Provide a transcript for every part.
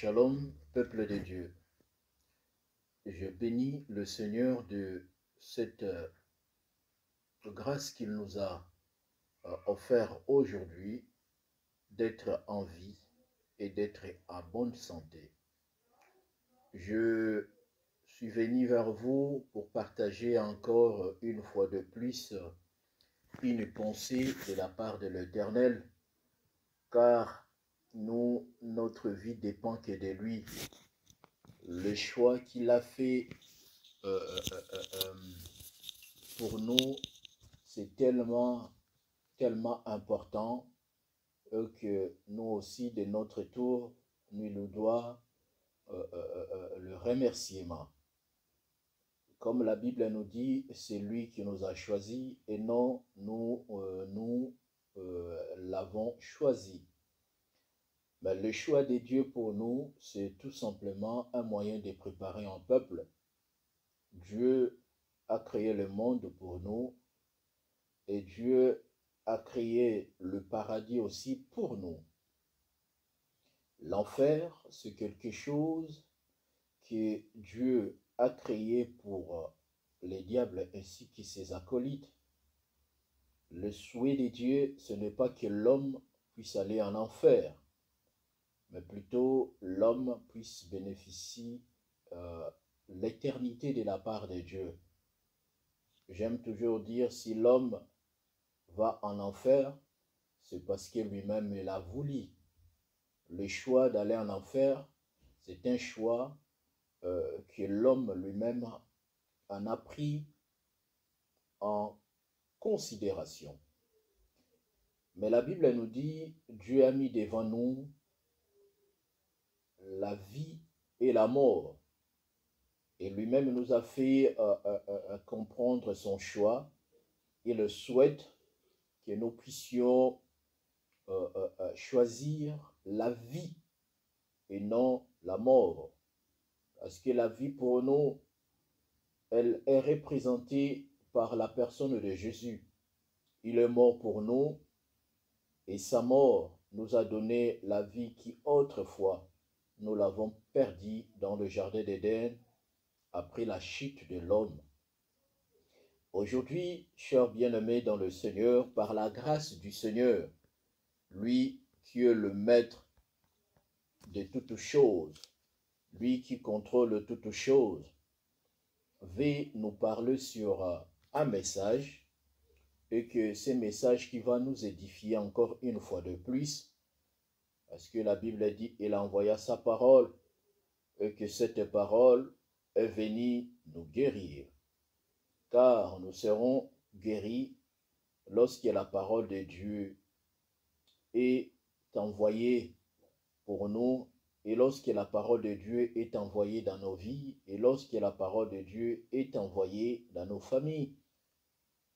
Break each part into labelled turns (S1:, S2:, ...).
S1: Shalom, peuple de Dieu. Je bénis le Seigneur de cette grâce qu'il nous a offert aujourd'hui d'être en vie et d'être en bonne santé. Je suis venu vers vous pour partager encore une fois de plus une pensée de la part de l'Éternel, car notre vie dépend que de lui. Le choix qu'il a fait pour nous, c'est tellement important que nous aussi, de notre tour, nous devons le remerciement. Comme la Bible nous dit, c'est lui qui nous a choisis et non nous l'avons choisi. Mais le choix de Dieu pour nous, c'est tout simplement un moyen de préparer un peuple. Dieu a créé le monde pour nous et Dieu a créé le paradis aussi pour nous. L'enfer, c'est quelque chose que Dieu a créé pour les diables ainsi que ses acolytes. Le souhait de Dieu, ce n'est pas que l'homme puisse aller en enfer, mais plutôt l'homme puisse bénéficier l'éternité de la part de Dieu. J'aime toujours dire, si l'homme va en enfer, c'est parce que lui-même il a voulu. Le choix d'aller en enfer, c'est un choix que l'homme lui-même en a pris en considération. Mais la Bible nous dit, Dieu a mis devant nous la vie et la mort. Et lui-même nous a fait comprendre son choix. Il souhaite que nous puissions choisir la vie et non la mort. Parce que la vie pour nous, elle est représentée par la personne de Jésus. Il est mort pour nous et sa mort nous a donné la vie qui autrefois nous l'avons perdue dans le jardin d'Éden après la chute de l'homme. Aujourd'hui, chers bien-aimés dans le Seigneur, par la grâce du Seigneur, lui qui est le maître de toutes choses, lui qui contrôle toutes choses, veut nous parler sur un message et que ce message qui va nous édifier encore une fois de plus, parce que la Bible dit il a envoyé sa parole et que cette parole est venue nous guérir, car nous serons guéris lorsque la parole de Dieu est envoyée pour nous et lorsque la parole de Dieu est envoyée dans nos vies et lorsque la parole de Dieu est envoyée dans nos familles.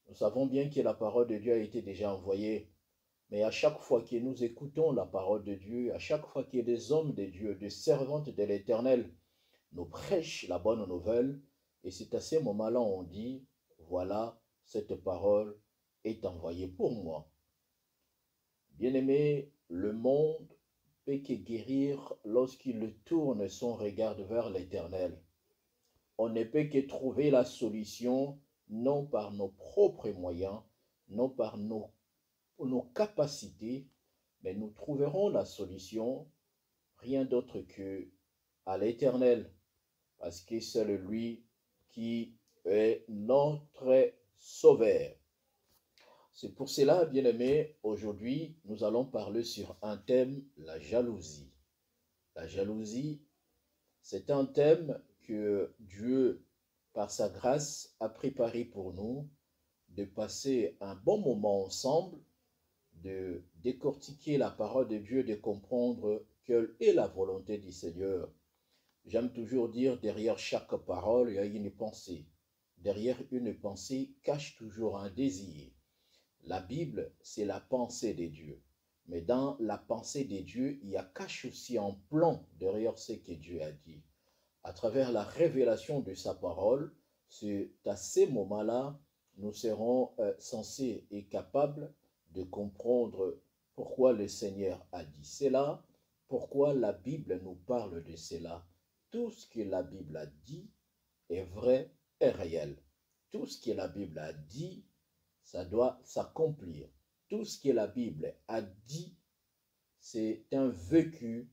S1: Nous savons bien que la parole de Dieu a été déjà envoyée, mais à chaque fois que nous écoutons la parole de Dieu, à chaque fois que des hommes de Dieu, des servantes de l'Éternel nous prêchent la bonne nouvelle, et c'est à ce moment-là on dit, voilà, cette parole est envoyée pour moi. Bien-aimé, le monde peut que guérir lorsqu'il tourne son regard vers l'Éternel. On ne peut que trouver la solution non par nos propres moyens, non par nos capacités, mais nous trouverons la solution rien d'autre que à l'Éternel, parce que c'est lui qui est notre sauveur. C'est pour cela, bien-aimés, aujourd'hui, nous allons parler sur un thème, la jalousie. La jalousie, c'est un thème que Dieu, par sa grâce, a préparé pour nous, de passer un bon moment ensemble, de décortiquer la parole de Dieu, de comprendre quelle est la volonté du Seigneur. J'aime toujours dire, derrière chaque parole, il y a une pensée. Derrière une pensée cache toujours un désir. La Bible, c'est la pensée de Dieu. Mais dans la pensée de Dieu, il y a cache aussi un plan derrière ce que Dieu a dit. À travers la révélation de sa parole, c'est à ces moments-là, nous serons censés et capables de comprendre pourquoi le Seigneur a dit cela Pourquoi la Bible nous parle de cela? Tout ce que la Bible a dit est vrai et réel. Tout ce que la Bible a dit, ça doit s'accomplir. Tout ce que la Bible a dit, c'est un vécu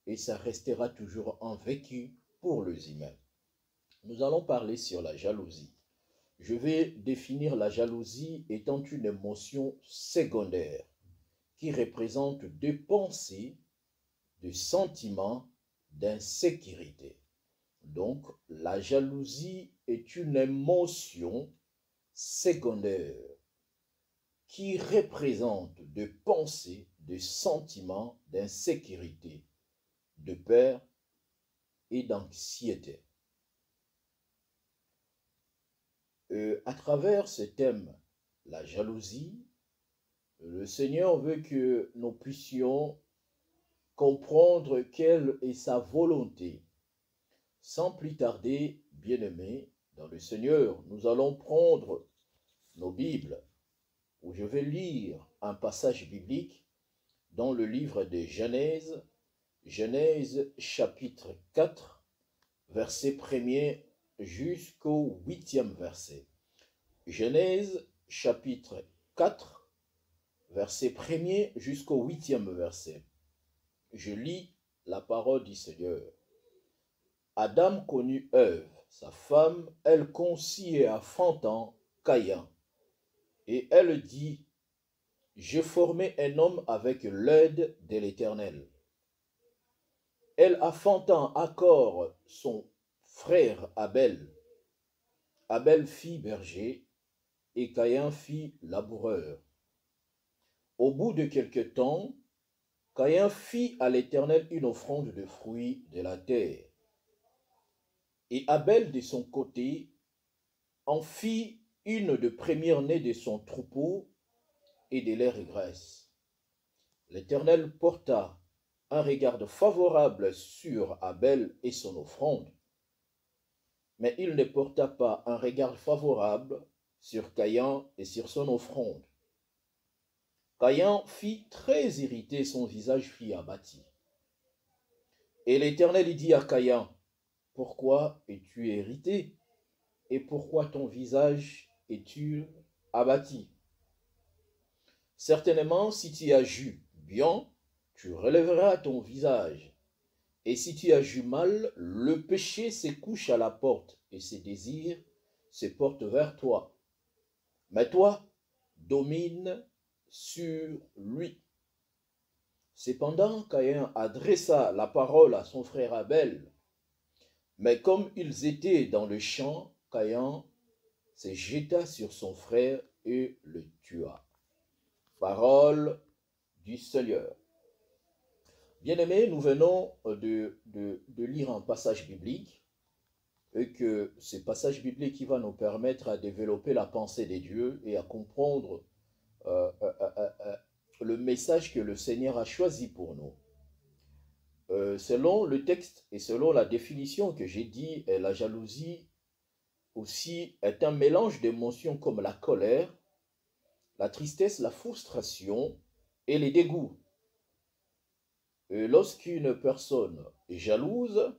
S1: et ça restera toujours un vécu pour les humains. Nous allons parler sur la jalousie. Je vais définir la jalousie étant une émotion secondaire qui représente des pensées, des sentiments d'insécurité. Donc, la jalousie est une émotion secondaire qui représente des pensées, des sentiments d'insécurité, de peur et d'anxiété. À travers ce thème, la jalousie, le Seigneur veut que nous puissions comprendre quelle est sa volonté. Sans plus tarder, bien-aimés, dans le Seigneur, nous allons prendre nos Bibles, où je vais lire un passage biblique dans le livre de Genèse, Genèse chapitre 4, verset 1er jusqu'au 8e verset. Genèse chapitre 4, verset 1er jusqu'au 8e verset. Je lis la parole du Seigneur. Adam connut Ève, sa femme, elle conçut et enfantant Caïn. Et elle dit, j'ai formé un homme avec l'aide de l'Éternel. Elle enfantant encore son frère Abel. Abel fit berger et Caïn fit laboureur. Au bout de quelque temps, Caïn fit à l'Éternel une offrande de fruits de la terre. Et Abel, de son côté, en fit une de première-née de son troupeau et de leurs graisses. L'Éternel porta un regard favorable sur Abel et son offrande, mais il ne porta pas un regard favorable sur Caïn et sur son offrande. Caïn fit très irrité, son visage fut abattu. Et l'Éternel dit à Caïn, pourquoi es-tu irrité? Et pourquoi ton visage es-tu abattu? Certainement, si tu agis bien, tu relèveras ton visage. Et si tu agis mal, le péché se couche à la porte et ses désirs se portent vers toi. Mais toi, domine sur lui. Cependant, Caïn adressa la parole à son frère Abel. Mais comme ils étaient dans le champ, Caïn se jeta sur son frère et le tua. Parole du Seigneur. Bien-aimés, nous venons de lire un passage biblique et que ce passage biblique qui va nous permettre à développer la pensée de Dieu et à comprendre le message que le Seigneur a choisi pour nous. Selon le texte et selon la définition que j'ai dit, la jalousie aussi est un mélange d'émotions comme la colère, la tristesse, la frustration et les dégoûts. Lorsqu'une personne est jalouse,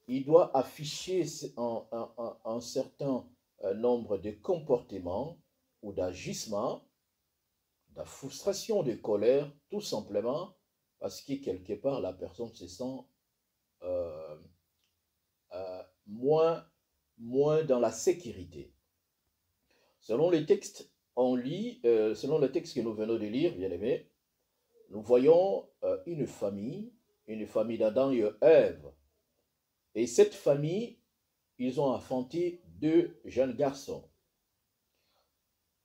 S1: il doit afficher un certain nombre de comportements ou d'agissements, de frustration, de colère, tout simplement parce que quelque part la personne se sent moins dans la sécurité. Selon les textes, on lit, selon le texte que nous venons de lire, bien aimé, nous voyons une famille d'Adam et Ève. Et cette famille, ils ont enfanté deux jeunes garçons.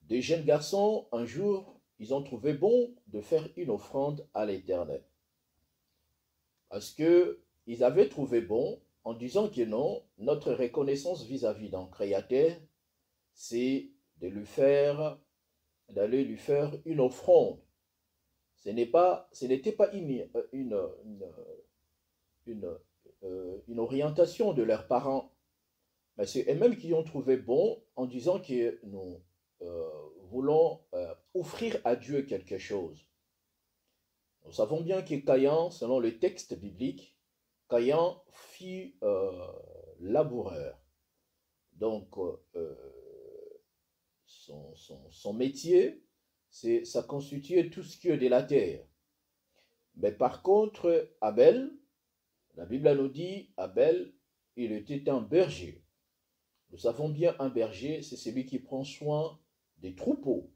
S1: Des jeunes garçons, un jour, ils ont trouvé bon de faire une offrande à l'Éternel. Parce qu'ils avaient trouvé bon en disant que non, notre reconnaissance vis-à-vis d'un Créateur, c'est d'aller lui faire une offrande. Ce n'était pas une orientation de leurs parents, mais c'est eux-mêmes qui ont trouvé bon en disant que nous voulons offrir à Dieu quelque chose. Nous savons bien que Caïn, selon le texte biblique, Caïn fut laboureur. Donc, son métier, ça constituait tout ce qui est de la terre. Mais par contre, Abel, la Bible nous dit, Abel, il était un berger. Nous savons bien, un berger, c'est celui qui prend soin des troupeaux.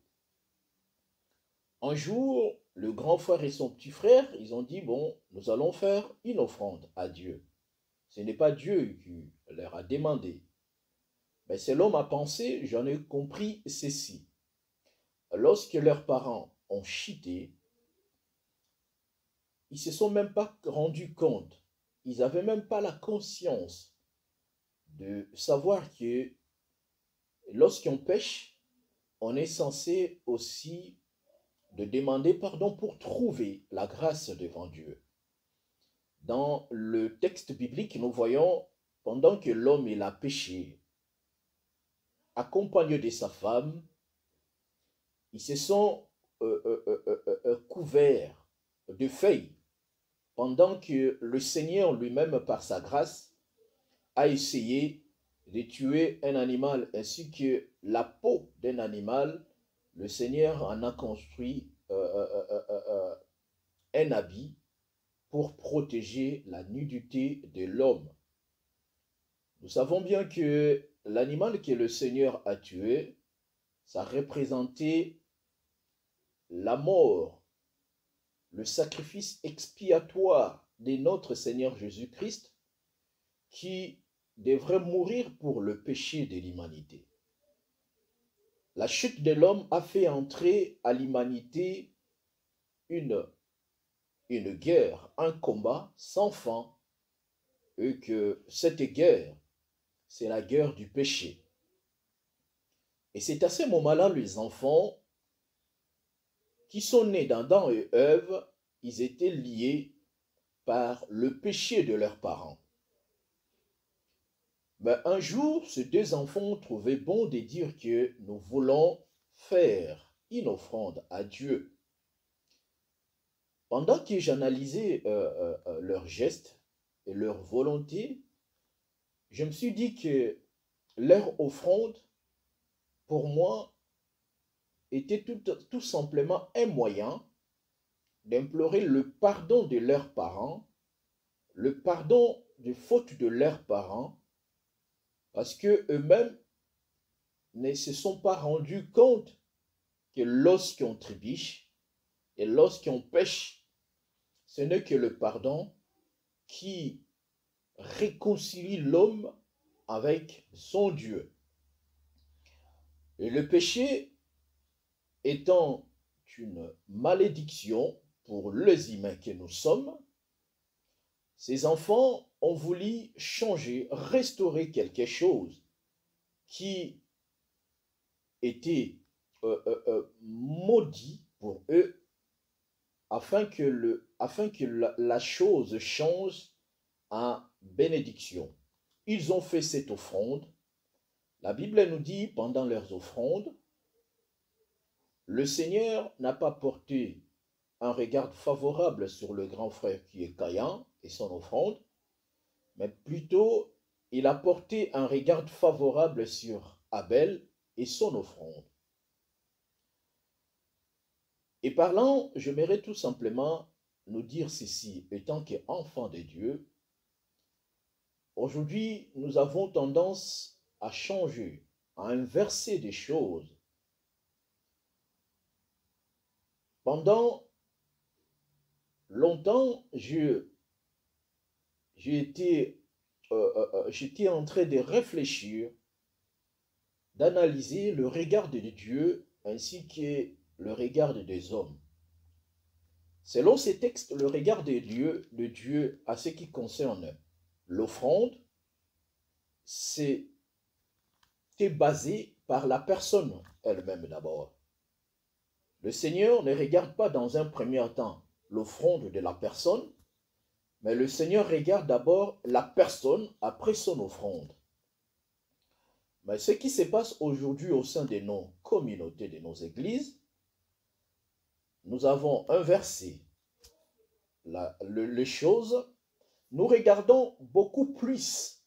S1: Un jour, le grand frère et son petit frère, ils ont dit, bon, nous allons faire une offrande à Dieu. Ce n'est pas Dieu qui leur a demandé. Mais selon ma pensée, j'en ai compris ceci. Lorsque leurs parents ont chuté, ils ne se sont même pas rendus compte. Ils n'avaient même pas la conscience de savoir que lorsqu'on pêche, on est censé aussi de demander pardon pour trouver la grâce devant Dieu. Dans le texte biblique, nous voyons, pendant que l'homme il a péché, accompagné de sa femme, ils se sont couverts de feuilles, pendant que le Seigneur lui-même, par sa grâce, a essayé de tuer un animal, ainsi que la peau d'un animal. Le Seigneur en a construit un habit pour protéger la nudité de l'homme. Nous savons bien que l'animal que le Seigneur a tué, ça représentait la mort, le sacrifice expiatoire de notre Seigneur Jésus-Christ qui devrait mourir pour le péché de l'humanité. La chute de l'homme a fait entrer à l'humanité une guerre, un combat sans fin, et que cette guerre, c'est la guerre du péché. Et c'est à ce moment-là, les enfants qui sont nés d'Adam et Ève, ils étaient liés par le péché de leurs parents. Mais un jour, ces deux enfants ont trouvé bon de dire que nous voulons faire une offrande à Dieu. Pendant que j'analysais leurs gestes et leur volonté, je me suis dit que leur offrande, pour moi, était tout simplement un moyen d'implorer le pardon de leurs parents, le pardon des fautes de leurs parents, parce que eux-mêmes ne se sont pas rendus compte que lorsqu'on trébuche et lorsqu'on pêche, ce n'est que le pardon qui réconcilie l'homme avec son Dieu. Et le péché étant une malédiction pour les humains que nous sommes, ces enfants ont voulu changer, restaurer quelque chose qui était maudit pour eux, afin que la chose change en bénédiction. Ils ont fait cette offrande. La Bible nous dit, pendant leurs offrandes, le Seigneur n'a pas porté un regard favorable sur le grand frère qui est Caïn et son offrande, mais plutôt il a porté un regard favorable sur Abel et son offrande. Et parlant, j'aimerais tout simplement nous dire ceci, étant qu'enfants de Dieu, aujourd'hui nous avons tendance à changer, à inverser des choses. Pendant longtemps, j'étais en train de réfléchir, d'analyser le regard de Dieu ainsi que le regard des hommes. Selon ces textes, le regard de Dieu à ce qui concerne l'offrande, c'était basé par la personne elle-même d'abord. Le Seigneur ne regarde pas dans un premier temps l'offrande de la personne, mais le Seigneur regarde d'abord la personne après son offrande. Mais ce qui se passe aujourd'hui au sein de nos communautés, de nos églises, nous avons inversé les choses, nous regardons beaucoup plus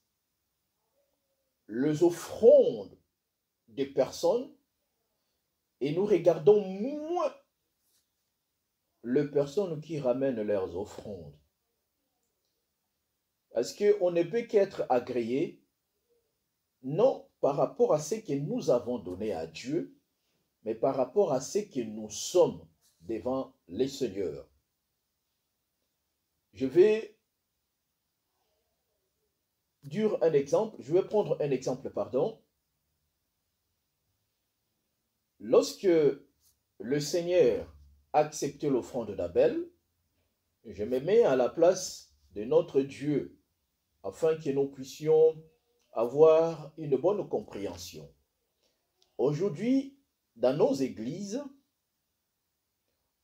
S1: les offrandes des personnes et nous regardons moins les personnes qui ramènent leurs offrandes. Parce qu'on ne peut qu'être agréé, non par rapport à ce que nous avons donné à Dieu, mais par rapport à ce que nous sommes devant les seigneurs. Je vais prendre un exemple, pardon. Lorsque le Seigneur a accepté l'offrande d'Abel, je me mets à la place de notre Dieu afin que nous puissions avoir une bonne compréhension. Aujourd'hui, dans nos églises,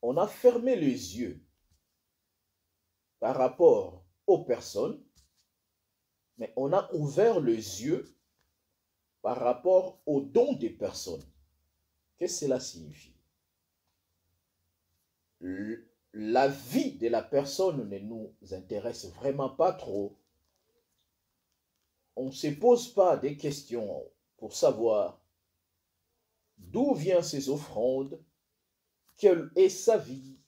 S1: on a fermé les yeux par rapport aux personnes, mais on a ouvert les yeux par rapport aux dons des personnes. Qu'est-ce que cela signifie? La vie de la personne ne nous intéresse vraiment pas trop. On ne se pose pas des questions pour savoir d'où viennent ces offrandes, quelle est sa vie.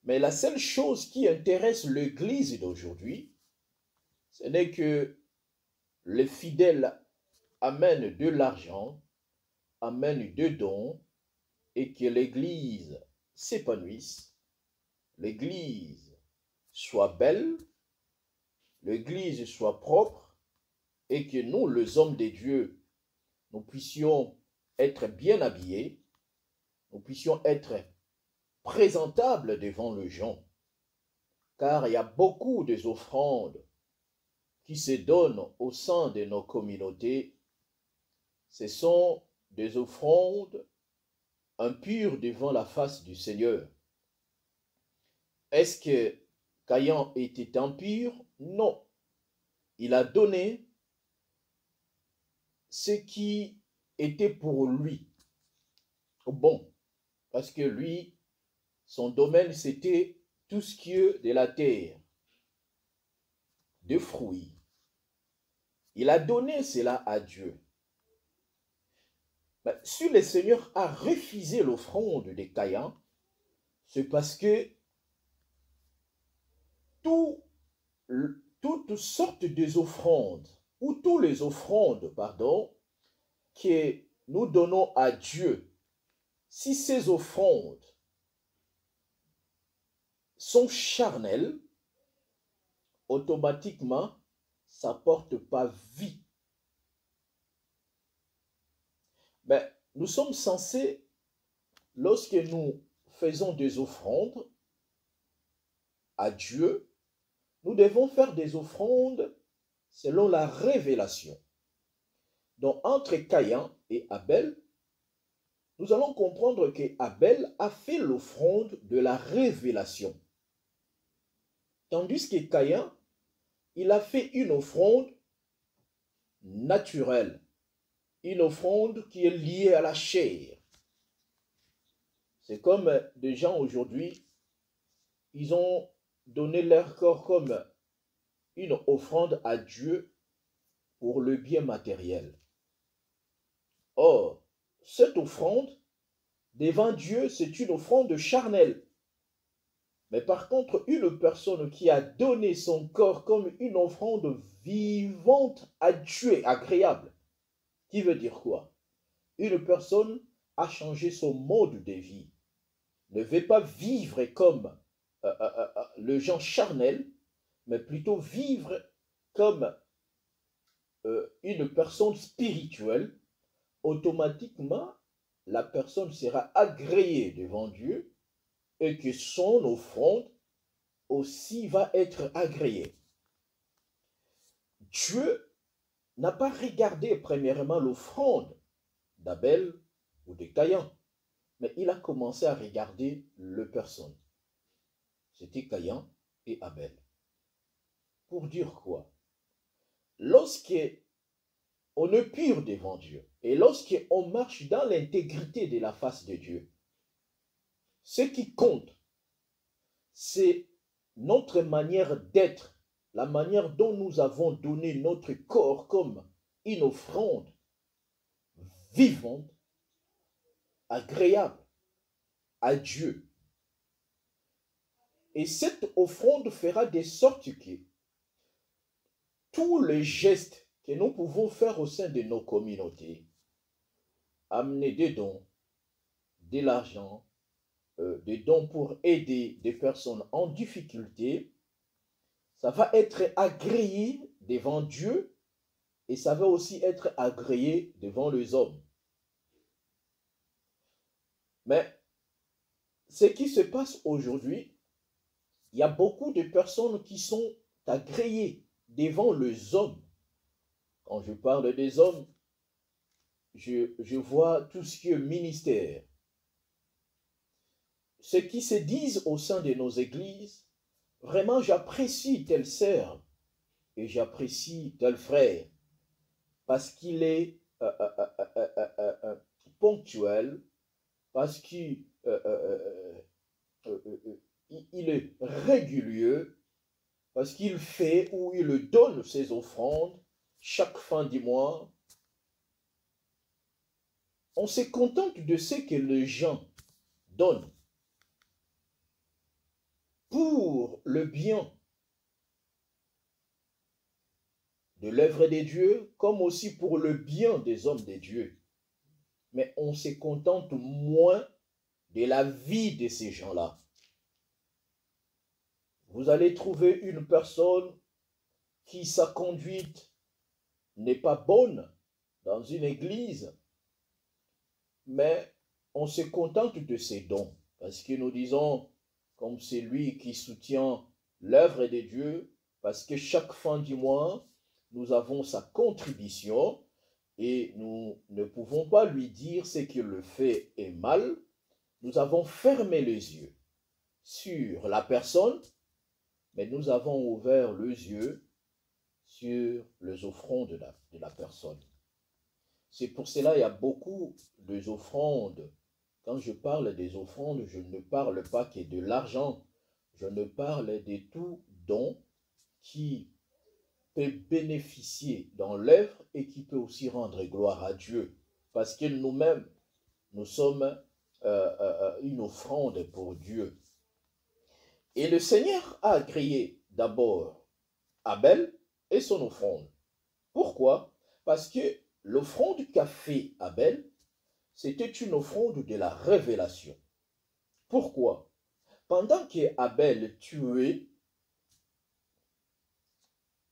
S1: Mais la seule chose qui intéresse l'Église d'aujourd'hui, ce n'est que les fidèles amènent de l'argent, amènent des dons, et que l'Église s'épanouisse, l'Église soit belle, l'Église soit propre, et que nous, les hommes de Dieu, nous puissions être bien habillés, nous puissions être présentables devant les gens. Car il y a beaucoup d'offrandes qui se donnent au sein de nos communautés. Ce sont des offrandes impures devant la face du Seigneur. Est-ce que Caïn était impur? Non. Il a donné ce qui était pour lui bon, parce que lui, son domaine, c'était tout ce qui est de la terre, des fruits. Il a donné cela à Dieu. Mais si le Seigneur a refusé l'offrande de Caïn, c'est parce que toutes sortes d'offrandes, ou toutes les offrandes, pardon, que nous donnons à Dieu, si ces offrandes sont charnelles, automatiquement, ça ne porte pas vie. Mais nous sommes censés, lorsque nous faisons des offrandes à Dieu, nous devons faire des offrandes selon la révélation. Donc, entre Caïn et Abel, nous allons comprendre que Abel a fait l'offrande de la révélation. Tandis que Caïn, il a fait une offrande naturelle, une offrande qui est liée à la chair. C'est comme des gens aujourd'hui, ils ont donné leur corps comme une offrande à Dieu pour le bien matériel. Or, cette offrande, devant Dieu, c'est une offrande charnelle. Mais par contre, une personne qui a donné son corps comme une offrande vivante à Dieu, agréable, qui veut dire quoi? Une personne a changé son mode de vie, ne veut pas vivre comme le gens charnel, mais plutôt vivre comme une personne spirituelle. Automatiquement, la personne sera agréée devant Dieu et que son offrande aussi va être agréée. Dieu n'a pas regardé premièrement l'offrande d'Abel ou de Caïn, mais il a commencé à regarder les personnes. C'était Caïn et Abel. Pour dire quoi? Lorsqu'on est pur devant Dieu et lorsqu'on marche dans l'intégrité de la face de Dieu, ce qui compte, c'est notre manière d'être, la manière dont nous avons donné notre corps comme une offrande vivante, agréable à Dieu. Et cette offrande fera de sorte que tous les gestes que nous pouvons faire au sein de nos communautés, amener des dons, de l'argent, des dons pour aider des personnes en difficulté, ça va être agréé devant Dieu et ça va aussi être agréé devant les hommes. Mais ce qui se passe aujourd'hui, il y a beaucoup de personnes qui sont agréées devant les hommes. Quand je parle des hommes, je vois tout ce qui est ministère. Ceux qui se disent au sein de nos églises, vraiment j'apprécie tel sœur et j'apprécie tel frère parce qu'il est ponctuel, parce qu'il est régulier, parce qu'il fait ou il donne ses offrandes chaque fin du mois. On se contente de ce que les gens donnent pour le bien de l'œuvre de Dieu, comme aussi pour le bien des hommes de Dieu. Mais on se contente moins de la vie de ces gens-là. Vous allez trouver une personne qui sa conduite n'est pas bonne dans une église, mais on se contente de ses dons, parce que nous disons, comme c'est lui qui soutient l'œuvre de Dieu, parce que chaque fin du mois, nous avons sa contribution et nous ne pouvons pas lui dire ce qu'il le fait est mal. Nous avons fermé les yeux sur la personne, mais nous avons ouvert les yeux sur les offrandes de la personne. C'est pour cela qu'il y a beaucoup d'offrandes. Quand je parle des offrandes, je ne parle pas que de l'argent. Je ne parle de tout don qui peut bénéficier dans l'œuvre et qui peut aussi rendre gloire à Dieu. Parce que nous-mêmes, nous sommes une offrande pour Dieu. Et le Seigneur a agréé d'abord Abel et son offrande. Pourquoi? Parce que l'offrande qu'a fait Abel, c'était une offrande de la révélation. Pourquoi? Pendant que Abel tuait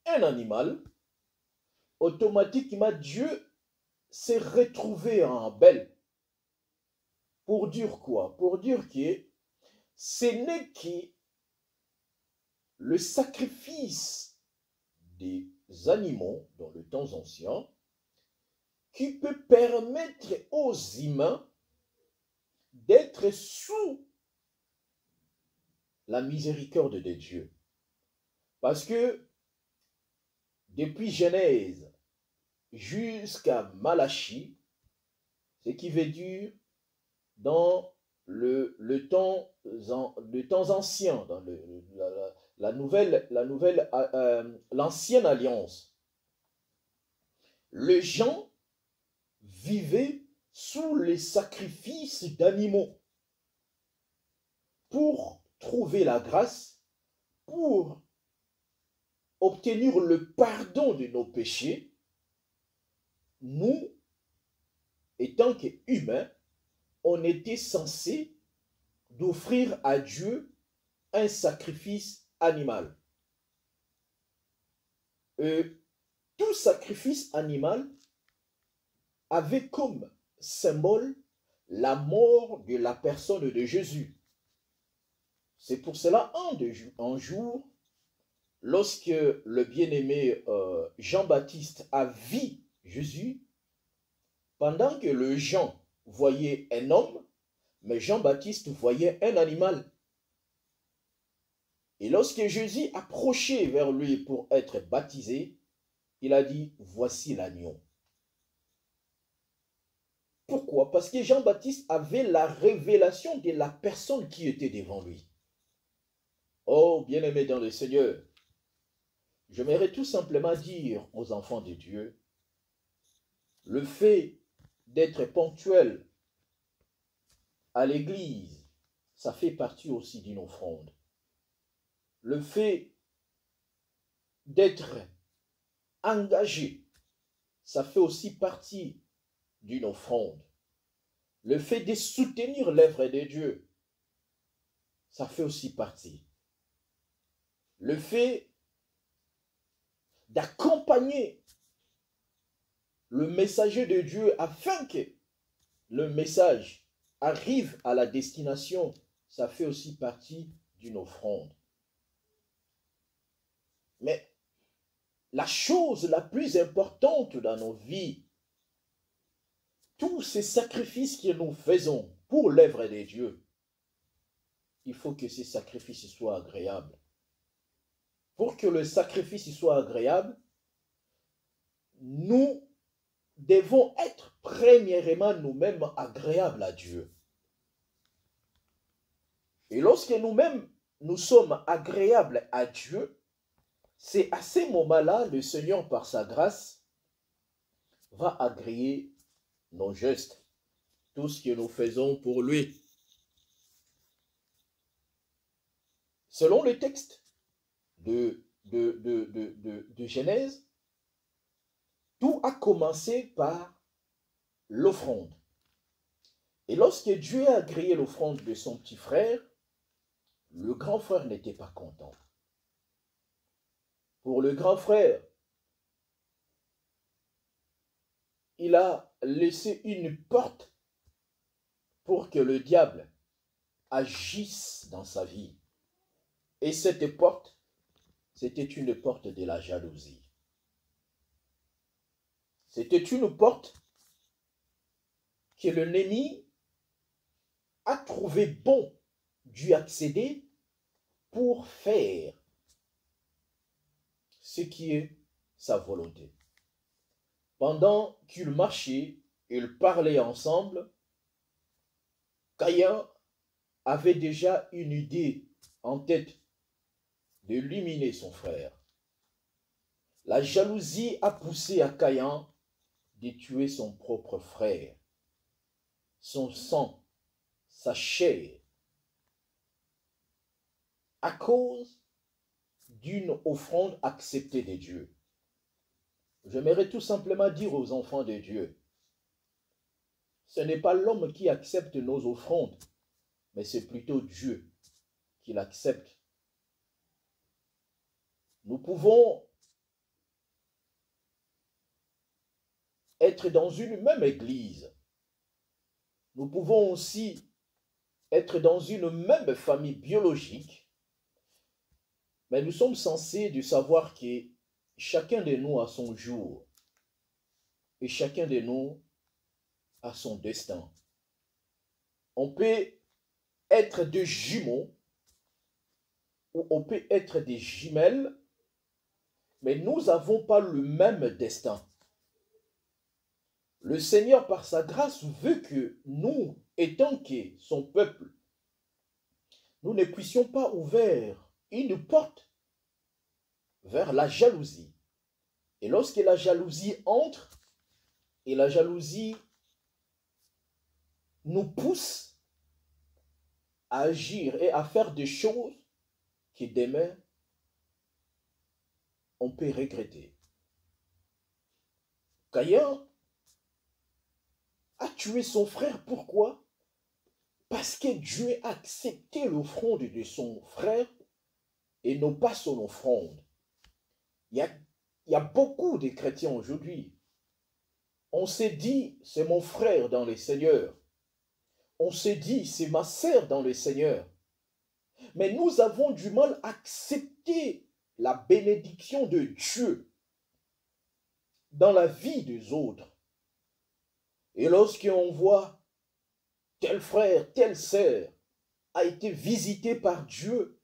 S1: un animal, automatiquement Dieu s'est retrouvé en Abel. Pour dire quoi? Pour dire que ce n'est que le sacrifice des animaux dans le temps ancien qui peut permettre aux humains d'être sous la miséricorde de Dieu. Parce que depuis Genèse jusqu'à Malachie, ce qui veut dire dans le temps ancien, dans l'ancienne alliance, les gens vivaient sous les sacrifices d'animaux pour trouver la grâce, pour obtenir le pardon de nos péchés. Nous, étant qu'humains, on était censé d'offrir à Dieu un sacrifice animal. Tout sacrifice animal avait comme symbole la mort de la personne de Jésus. C'est pour cela, un jour, lorsque le bien-aimé Jean-Baptiste a vu Jésus, pendant que les gens voyaient un homme, mais Jean-Baptiste voyait un animal. Et lorsque Jésus approchait vers lui pour être baptisé, il a dit, voici l'agneau. Pourquoi? Parce que Jean-Baptiste avait la révélation de la personne qui était devant lui. Oh, bien-aimés dans le Seigneur, j'aimerais tout simplement dire aux enfants de Dieu, le fait d'être ponctuel à l'église, ça fait partie aussi d'une offrande. Le fait d'être engagé, ça fait aussi partie d'une offrande. Le fait de soutenir l'œuvre de Dieu, ça fait aussi partie. Le fait d'accompagner le messager de Dieu afin que le message arrive à la destination, ça fait aussi partie d'une offrande. Mais la chose la plus importante dans nos vies, tous ces sacrifices que nous faisons pour l'œuvre de Dieu, il faut que ces sacrifices soient agréables. Pour que le sacrifice soit agréable, nous devons être premièrement nous-mêmes agréables à Dieu. Et lorsque nous-mêmes nous sommes agréables à Dieu, c'est à ces moments-là, le Seigneur, par sa grâce, va agréer nos gestes, tout ce que nous faisons pour lui. Selon le texte de Genèse, tout a commencé par l'offrande. Et lorsque Dieu a agréé l'offrande de son petit frère, le grand frère n'était pas content. Pour le grand frère, il a laissé une porte pour que le diable agisse dans sa vie. Et cette porte, c'était une porte de la jalousie. C'était une porte que l'ennemi a trouvé bon d'y accéder pour faire ce qui est sa volonté. Pendant qu'ils marchaient, ils parlaient ensemble, Caïn avait déjà une idée en tête d'éliminer son frère. La jalousie a poussé à Caïn de tuer son propre frère, son sang, sa chair, à cause d'une offrande acceptée de Dieu. J'aimerais tout simplement dire aux enfants de Dieu, ce n'est pas l'homme qui accepte nos offrandes, mais c'est plutôt Dieu qui l'accepte. Nous pouvons être dans une même église. Nous pouvons aussi être dans une même famille biologique, mais nous sommes censés de savoir que chacun de nous a son jour et chacun de nous a son destin. On peut être des jumeaux ou on peut être des jumelles, mais nous n'avons pas le même destin. Le Seigneur, par sa grâce, veut que nous, étant que son peuple, nous ne puissions pas ouvrir une porte vers la jalousie. Et lorsque la jalousie entre, et la jalousie nous pousse à agir et à faire des choses que demain, on peut regretter. Caïn a tué son frère, pourquoi? Parce que Dieu a accepté l'offrande de son frère et non pas son offrande. Il y a beaucoup de chrétiens aujourd'hui. On s'est dit, c'est mon frère dans le Seigneur. On s'est dit, c'est ma sœur dans le Seigneur. Mais nous avons du mal à accepter la bénédiction de Dieu dans la vie des autres. Et lorsqu'on voit tel frère, telle sœur a été visité par Dieu,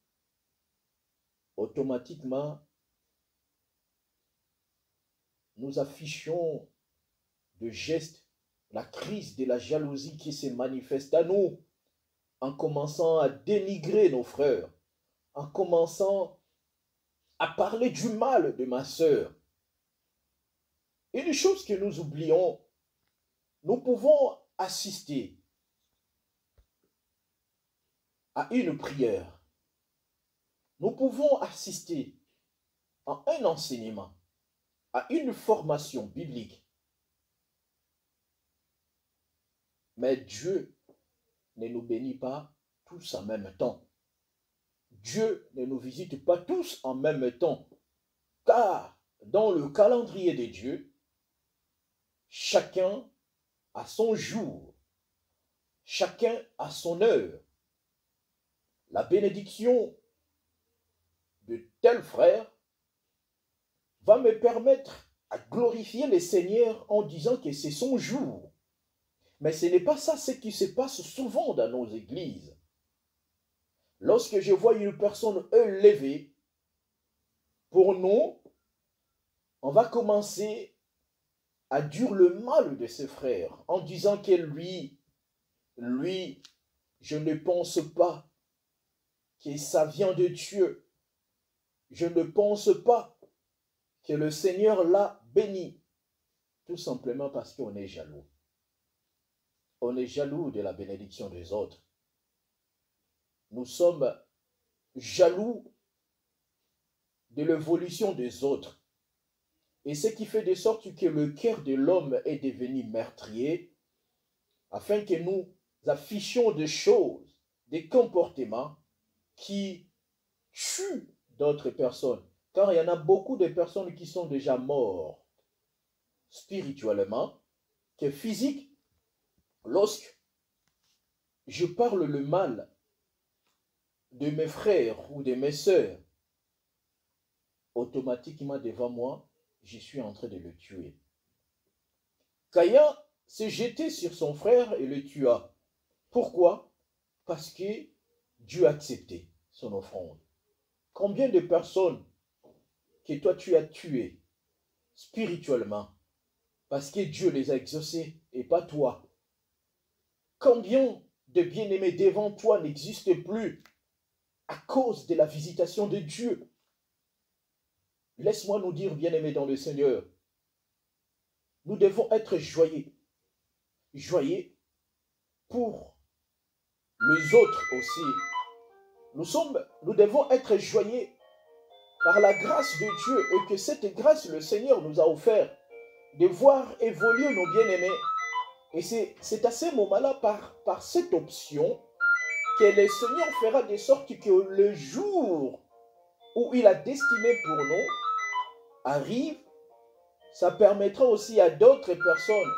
S1: automatiquement, nous affichons de gestes la crise de la jalousie qui se manifeste à nous en commençant à dénigrer nos frères, en commençant à parler du mal de ma sœur. Une chose que nous oublions, nous pouvons assister à une prière. Nous pouvons assister à un enseignement, à une formation biblique. Mais Dieu ne nous bénit pas tous en même temps. Dieu ne nous visite pas tous en même temps. Car dans le calendrier de Dieu, chacun a son jour, chacun a son heure. La bénédiction de tel frère va me permettre à glorifier le Seigneur en disant que c'est son jour. Mais ce n'est pas ça ce qui se passe souvent dans nos églises. Lorsque je vois une personne élevée, pour nous, on va commencer à dire le mal de ses frères en disant que lui, je ne pense pas que ça vient de Dieu. Je ne pense pas que le Seigneur l'a béni. Tout simplement parce qu'on est jaloux. On est jaloux de la bénédiction des autres. Nous sommes jaloux de l'évolution des autres. Et ce qui fait de sorte que le cœur de l'homme est devenu meurtrier, afin que nous affichions des choses, des comportements qui tuent d'autres personnes. Car il y en a beaucoup de personnes qui sont déjà mortes spirituellement, que physique. Lorsque je parle le mal de mes frères ou de mes sœurs, automatiquement devant moi, je suis en train de le tuer. Caïn s'est jeté sur son frère et le tua. Pourquoi? Parce que Dieu a accepté son offrande. Combien de personnes que toi tu as tuées spirituellement parce que Dieu les a exaucées et pas toi? Combien de bien-aimés devant toi n'existent plus à cause de la visitation de Dieu? Laisse-moi nous dire, bien-aimés dans le Seigneur, nous devons être joyeux. Joyeux pour les autres aussi. Nous devons être joyeux par la grâce de Dieu et que cette grâce, le Seigneur nous a offert de voir évoluer nos bien-aimés. Et c'est à ce moment-là, par cette option, que le Seigneur fera de sorte que le jour où il a destiné pour nous arrive, ça permettra aussi à d'autres personnes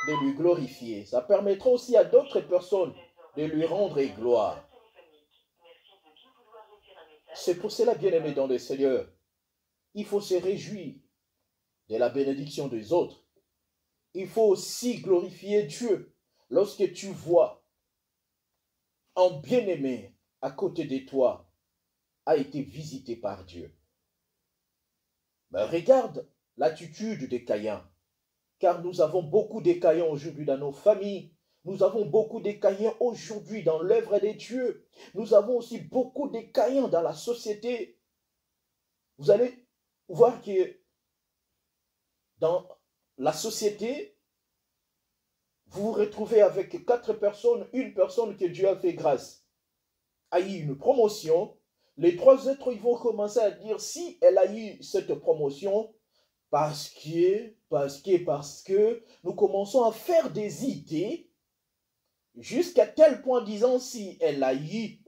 S1: de lui glorifier. Ça permettra aussi à d'autres personnes de lui rendre gloire. C'est pour cela, bien-aimé dans le Seigneur, il faut se réjouir de la bénédiction des autres. Il faut aussi glorifier Dieu lorsque tu vois un bien-aimé à côté de toi a été visité par Dieu. Mais regarde l'attitude des Caïns, car nous avons beaucoup de Caïns aujourd'hui dans nos familles. Nous avons beaucoup de Caïns aujourd'hui dans l'œuvre de Dieu. Nous avons aussi beaucoup de Caïns dans la société. Vous allez voir que dans la société, vous vous retrouvez avec 4 personnes, une personne que Dieu a fait grâce, a eu une promotion. Les 3 autres, ils vont commencer à dire si elle a eu cette promotion, parce que, nous commençons à faire des idées jusqu'à tel point disant si elle a eu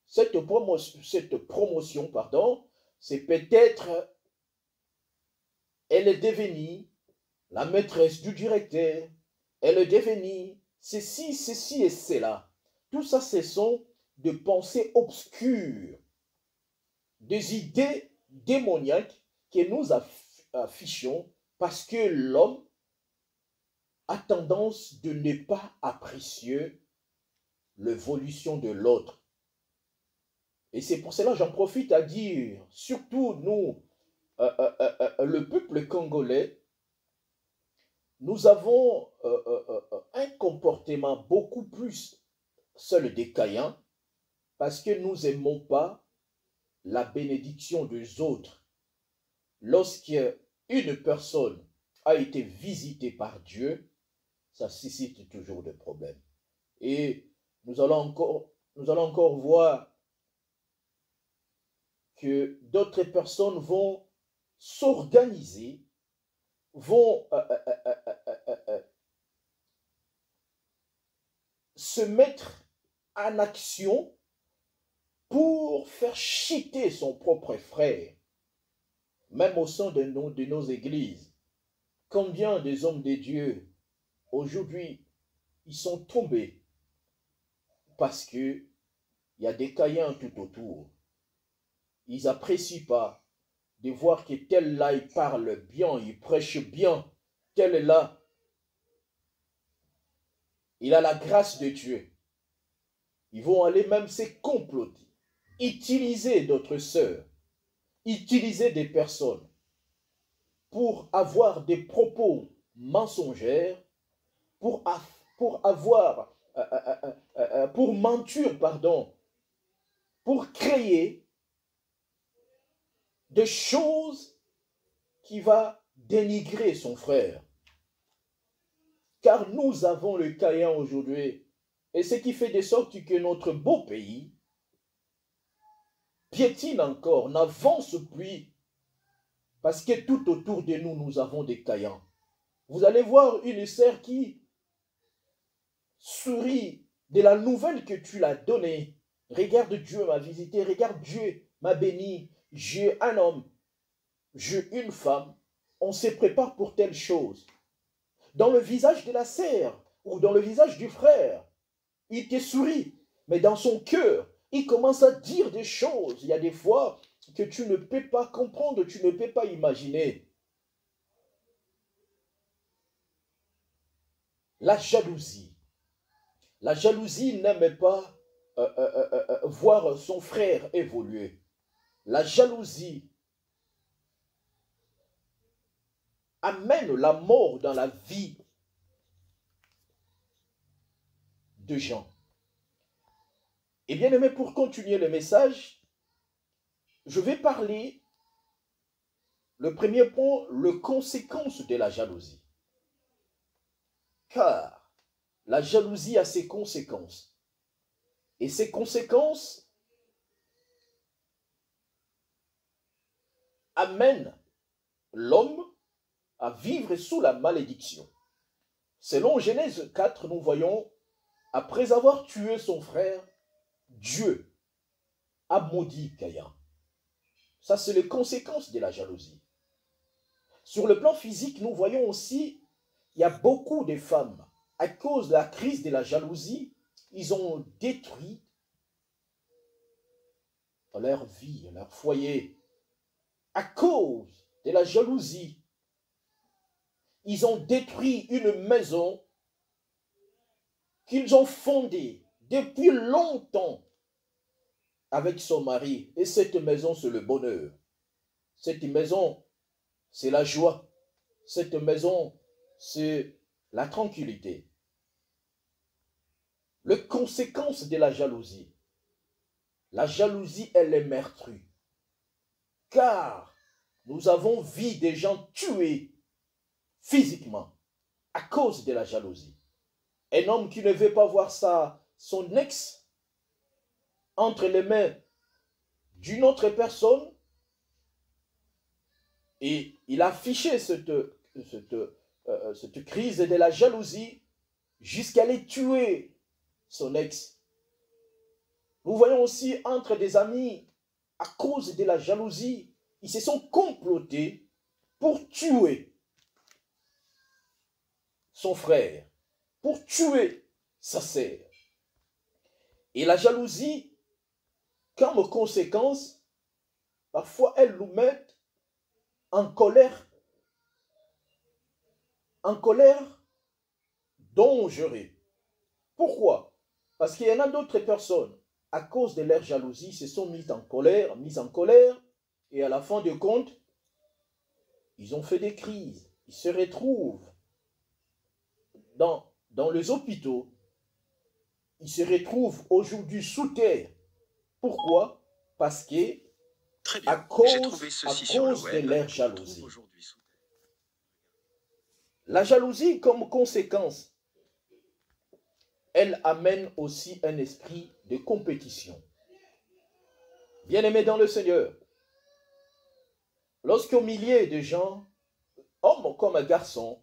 S1: cette promotion, c'est peut-être elle est devenue la maîtresse du directeur, elle est devenue ceci et cela. Tout ça, ce sont des pensées obscures, des idées démoniaques que nous affichons parce que l'homme a tendance de ne pas apprécier l'évolution de l'autre. Et c'est pour cela que j'en profite à dire, surtout nous, le peuple congolais, nous avons un comportement beaucoup plus seul des Caïns parce que nous n'aimons pas la bénédiction des autres, lorsqu'une personne a été visitée par Dieu, ça suscite toujours des problèmes. Et nous allons encore voir que d'autres personnes vont s'organiser, vont se mettre en action pour faire chuter son propre frère, même au sein de nos églises. Combien des hommes de Dieu, aujourd'hui, ils sont tombés parce qu'il y a des Caïns tout autour. Ils n'apprécient pas de voir que tel là, il parle bien, il prêche bien, tel là, il a la grâce de Dieu. Ils vont aller même se comploter, utiliser d'autres sœurs, utiliser des personnes pour avoir des propos mensongers, pour mentir, pour créer des choses qui vont dénigrer son frère. Car nous avons le Caïn aujourd'hui, et ce qui fait de sorte que notre beau pays piétine encore, n'avance plus, parce que tout autour de nous, nous avons des Caïns. Vous allez voir une sœur qui sourit de la nouvelle que tu l'as donnée. Regarde, Dieu m'a visité, regarde, Dieu m'a béni, j'ai un homme, j'ai une femme, on se prépare pour telle chose. Dans le visage de la sœur ou dans le visage du frère, il te sourit, mais dans son cœur, il commence à dire des choses. Il y a des fois que tu ne peux pas comprendre, tu ne peux pas imaginer. La jalousie. La jalousie n'aime pas voir son frère évoluer. La jalousie amène la mort dans la vie de gens. Et bien aimé, pour continuer le message, je vais parler, le premier point, les conséquences de la jalousie. Car la jalousie a ses conséquences. Et ces conséquences amènent l'homme à vivre sous la malédiction. Selon Genèse 4, nous voyons, après avoir tué son frère, Dieu a maudit Caïn. Ça, c'est les conséquences de la jalousie. Sur le plan physique, nous voyons aussi, il y a beaucoup de femmes, à cause de la crise de la jalousie, ils ont détruit leur vie, leur foyer. À cause de la jalousie, ils ont détruit une maison qu'ils ont fondée depuis longtemps avec son mari. Et cette maison, c'est le bonheur. Cette maison, c'est la joie. Cette maison, c'est la tranquillité. Les conséquences de la jalousie. La jalousie, elle est meurtrie. Car nous avons vu des gens tués physiquement à cause de la jalousie. Un homme qui ne veut pas voir son ex entre les mains d'une autre personne, et il a affiché cette crise de la jalousie jusqu'à aller tuer son ex. Nous voyons aussi entre des amis, à cause de la jalousie, ils se sont complotés pour tuer son frère, pour tuer sa sœur. Et la jalousie, comme conséquence, parfois elle nous met en colère dangereuse. Pourquoi? Parce qu'il y en a d'autres personnes, à cause de leur jalousie, se sont mises en colère, et à la fin de compte, ils ont fait des crises. Ils se retrouvent dans les hôpitaux. Ils se retrouvent aujourd'hui sous terre. Pourquoi? Parce que
S2: Très
S1: à
S2: bien. J'ai trouvé
S1: cause
S2: ceci sur le
S1: de
S2: web.
S1: leur
S2: On le trouve
S1: jalousie.
S2: aujourd'hui sous-
S1: La jalousie, comme conséquence, elle amène aussi un esprit de compétition. Bien-aimés dans le Seigneur, lorsqu'au milieu de gens, hommes comme garçons,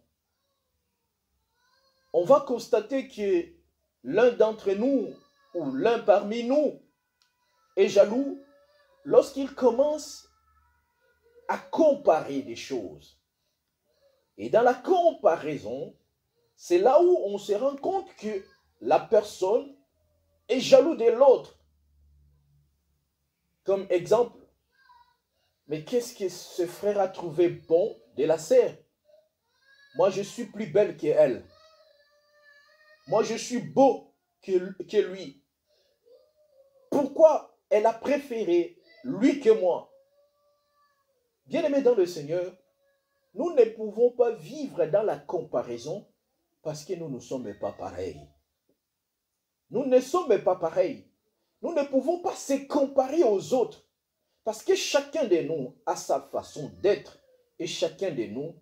S1: on va constater que l'un d'entre nous ou l'un parmi nous est jaloux lorsqu'il commence à comparer des choses. Et dans la comparaison, c'est là où on se rend compte que la personne est jaloux de l'autre. Comme exemple, mais qu'est-ce que ce frère a trouvé bon de la sœur? Moi, je suis plus belle qu'elle. Moi, je suis beau que lui. Pourquoi elle a préféré lui que moi? Bien-aimés dans le Seigneur, nous ne pouvons pas vivre dans la comparaison parce que nous ne sommes pas pareils. Nous ne sommes pas pareils. Nous ne pouvons pas se comparer aux autres parce que chacun de nous a sa façon d'être et chacun de nous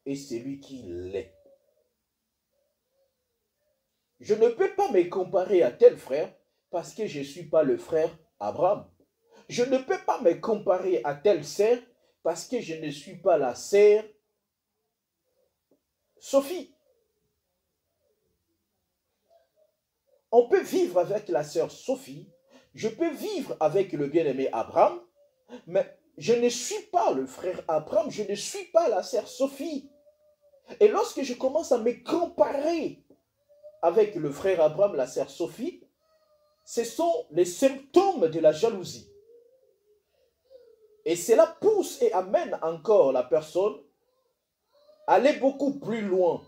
S1: est celui qu'il est. Je ne peux pas me comparer à tel frère parce que je ne suis pas le frère Abraham. Je ne peux pas me comparer à telle sœur parce que je ne suis pas la sœur Sophie. On peut vivre avec la sœur Sophie, je peux vivre avec le bien-aimé Abraham, mais je ne suis pas le frère Abraham, je ne suis pas la sœur Sophie. Et lorsque je commence à me comparer avec le frère Abraham, la sœur Sophie, ce sont les symptômes de la jalousie. Et cela pousse et amène encore la personne à aller beaucoup plus loin,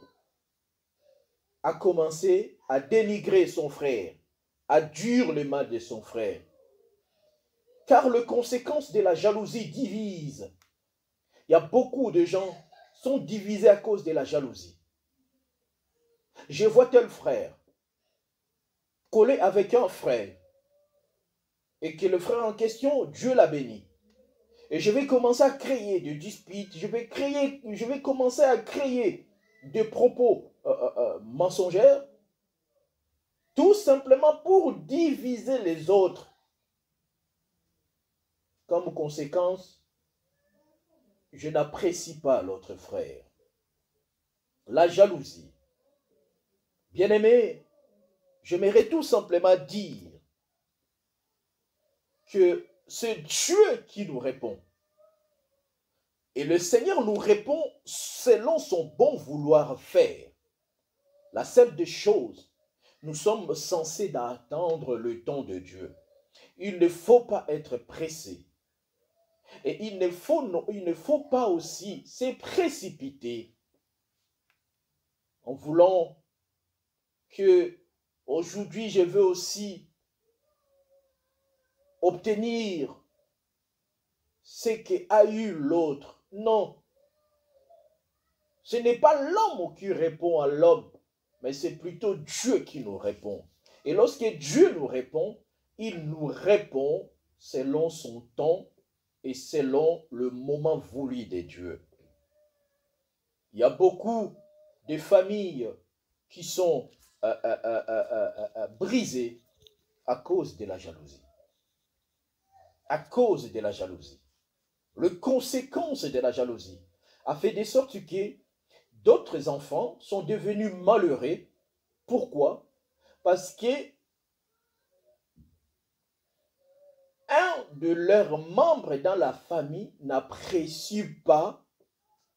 S1: à commencer à dénigrer son frère, à dire le mal de son frère. Car les conséquences de la jalousie divisent. Il y a beaucoup de gens qui sont divisés à cause de la jalousie. Je vois tel frère collé avec un frère et que le frère en question, Dieu l'a béni. Et je vais commencer à créer des disputes, je vais commencer à créer des propos mensongers, tout simplement pour diviser les autres. Comme conséquence, je n'apprécie pas l'autre frère. La jalousie. Bien-aimé, j'aimerais tout simplement dire que c'est Dieu qui nous répond. Et le Seigneur nous répond selon son bon vouloir faire. La seule des choses, nous sommes censés attendre le temps de Dieu. Il ne faut pas être pressé. Et il ne faut pas aussi se précipiter en voulant que aujourd'hui je veux aussi obtenir ce qu'a eu l'autre. Non. Ce n'est pas l'homme qui répond à l'homme, mais c'est plutôt Dieu qui nous répond. Et lorsque Dieu nous répond, il nous répond selon son temps et selon le moment voulu de Dieu. Il y a beaucoup de familles qui sont brisées à cause de la jalousie. À cause de la jalousie. Les conséquences de la jalousie a fait de sorte que d'autres enfants sont devenus malheureux. Pourquoi? Parce que un de leurs membres dans la famille n'apprécie pas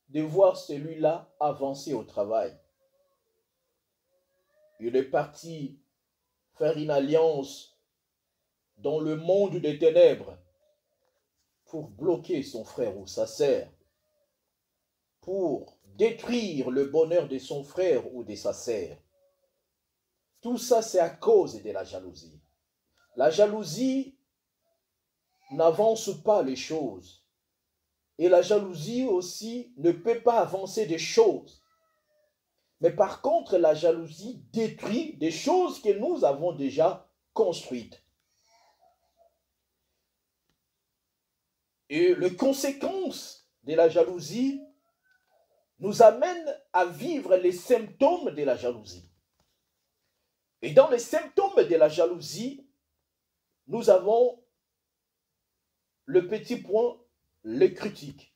S1: de voir celui-là avancer au travail. Il est parti faire une alliance dans le monde des ténèbres pour bloquer son frère ou sa sœur, pour détruire le bonheur de son frère ou de sa sœur. Tout ça, c'est à cause de la jalousie. La jalousie n'avance pas les choses. Et la jalousie aussi ne peut pas avancer des choses. Mais par contre, la jalousie détruit des choses que nous avons déjà construites. Et les conséquences de la jalousie nous amènent à vivre les symptômes de la jalousie. Et dans les symptômes de la jalousie, nous avons le petit point, les critiques.